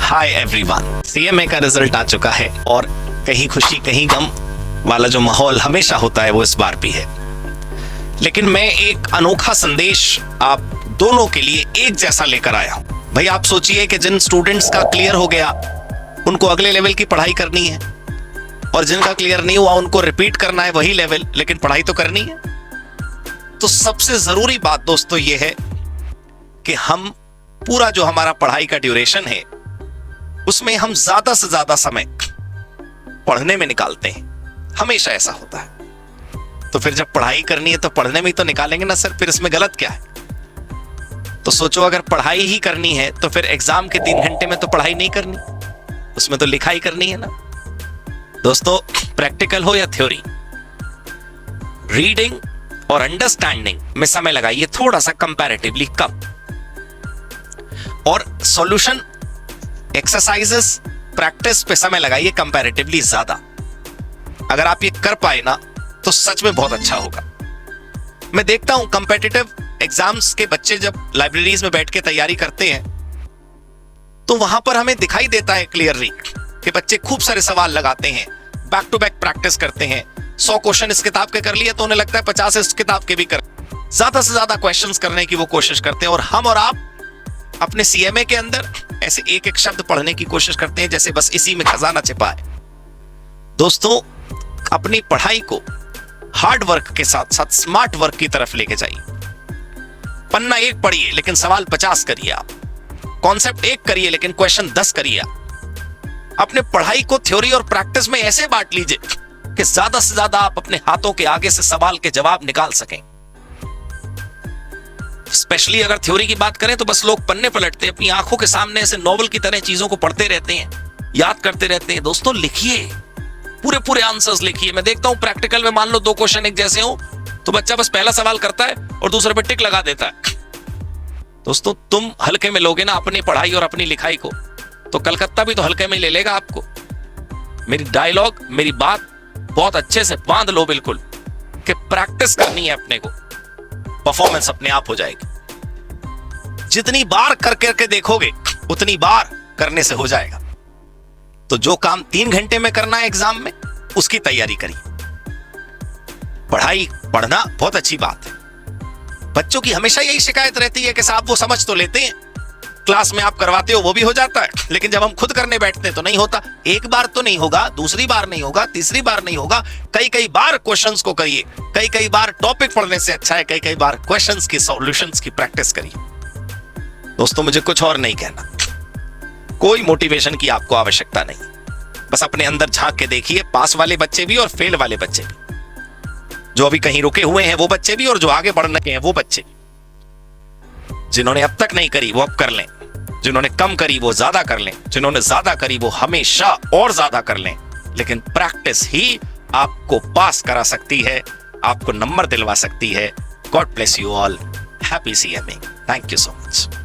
Hi everyone, CMA का result आ चुका है और कहीं खुशी कहीं गम वाला जो माहौल हमेशा होता है वो इस बार भी है। लेकिन मैं एक अनोखा संदेश आप दोनों के लिए एक जैसा लेकर आया हूं। भाई आप सोचिए कि जिन स्टूडेंट्स का क्लियर हो गया उनको अगले लेवल की पढ़ाई करनी है और जिनका क्लियर नहीं हुआ उनको रिपीट करना है वही लेवल, लेकिन पढ़ाई तो करनी है। तो सबसे जरूरी बात दोस्तों ये है कि हम पूरा जो हमारा पढ़ाई का ड्यूरेशन है उसमें हम ज्यादा से ज्यादा समय पढ़ने में निकालते हैं। हमेशा ऐसा होता है। तो फिर जब पढ़ाई करनी है तो पढ़ने में ही तो निकालेंगे ना सर, फिर इसमें गलत क्या है? तो सोचो अगर पढ़ाई ही करनी है तो फिर एग्जाम के 3 घंटे में तो पढ़ाई नहीं करनी, उसमें तो लिखाई करनी है ना। दोस्तों प्रैक्टिकल हो या थ्योरी, रीडिंग और अंडरस्टैंडिंग में समय लगाइए थोड़ा सा कंपैरेटिवली कम, और सॉल्यूशन एक्सरसाइजेस प्रैक्टिस पे समय लगाइए कंपैरेटिवली ज्यादा। अगर आप ये कर पाए ना तो सच में बहुत अच्छा होगा। मैं देखता हूं कॉम्पिटिटिव एग्जाम्स के बच्चे जब लाइब्रेरीज में बैठ के तैयारी करते हैं तो वहां पर हमें दिखाई देता है क्लियरली कि बच्चे खूब सारे सवाल लगाते हैं, बैक टू बैक प्रैक्टिस करते हैं। 100 क्वेश्चन इस किताब के कर लिए तो उन्हें लगता है 50 इस किताब के भी कर, ज्यादा से ज्यादा क्वेश्चंस करने की वो कोशिश करते हैं। और हम और आप अपने सीएमए के अंदर ऐसे एक एक शब्द पढ़ने की कोशिश करते हैं जैसे बस इसी में खजाना छिपा है। दोस्तों अपनी पढ़ाई को हार्ड वर्क के साथ साथ स्मार्ट वर्क की तरफ लेके जाइए। पन्ना 1 पढ़िए लेकिन सवाल 50 करिए आप, कॉन्सेप्ट 1 करिए लेकिन क्वेश्चन 10 करिए आप। अपने पढ़ाई को थ्योरी और प्रैक्टिस में ऐसे बांट लीजिए कि ज्यादा से ज्यादा आप अपने हाथों के आगे से सवाल के जवाब निकाल सकें। स्पेशली अगर थ्योरी की बात करें तो बस लोग पन्ने पलटते हैं, अपनी आंखों के सामने ऐसे नॉवल की तरह चीजों को पढ़ते रहते हैं, याद करते रहते हैं। दोस्तों लिखिए, पूरे पूरे आंसर्स लिखिए। मैं देखता हूं प्रैक्टिकल में मान लो 2 क्वेश्चन एक जैसे हो तो बच्चा बस पहला सवाल करता है और दूसरे पे टिक लगा देता है। दोस्तों तुम हल्के में लोगे ना अपनी पढ़ाई और अपनी लिखाई को तो कलकत्ता भी तो हल्के में ले लेगा आपको। मेरी डायलॉग, मेरी बात बहुत अच्छे से बांध लो बिल्कुल कि प्रैक्टिस करनी है अपने को, परफॉर्मेंस अपने आप हो जाएगी। जितनी बार कर करके देखोगे उतनी बार करने से हो जाएगा। तो जो काम 3 घंटे में करना है एग्जाम में उसकी तैयारी करिए। पढ़ाई पढ़ना बहुत अच्छी बात है। बच्चों की हमेशा यही शिकायत रहती है कि साहब वो समझ तो लेते हैं, क्लास में आप करवाते हो वो भी हो जाता है, लेकिन जब हम खुद करने बैठते हैं तो नहीं होता। एक बार तो नहीं होगा, दूसरी बार नहीं होगा, तीसरी बार नहीं होगा, कई कई बार क्वेश्चंस को करिए। कई कई बार टॉपिक पढ़ने से अच्छा है कई कई बार क्वेश्चंस की सॉल्यूशंस की प्रैक्टिस करिए। दोस्तों मुझे कुछ और नहीं कहना, कोई मोटिवेशन की आपको आवश्यकता नहीं, बस अपने अंदर झांक के देखिए। पास वाले बच्चे भी और फेल वाले बच्चे भी, जो अभी कहीं रुके हुए हैं वो बच्चे भी और जो आगे बढ़ने के हैं वो बच्चे भी। जिन्होंने अब तक नहीं करी वो अब कर लें, जिन्होंने कम करी वो ज्यादा कर लें, जिन्होंने ज्यादा करी वो हमेशा और ज्यादा कर लें। लेकिन प्रैक्टिस ही आपको पास करा सकती है, आपको नंबर दिलवा सकती है। God bless you all. Happy CMA. Thank you so much.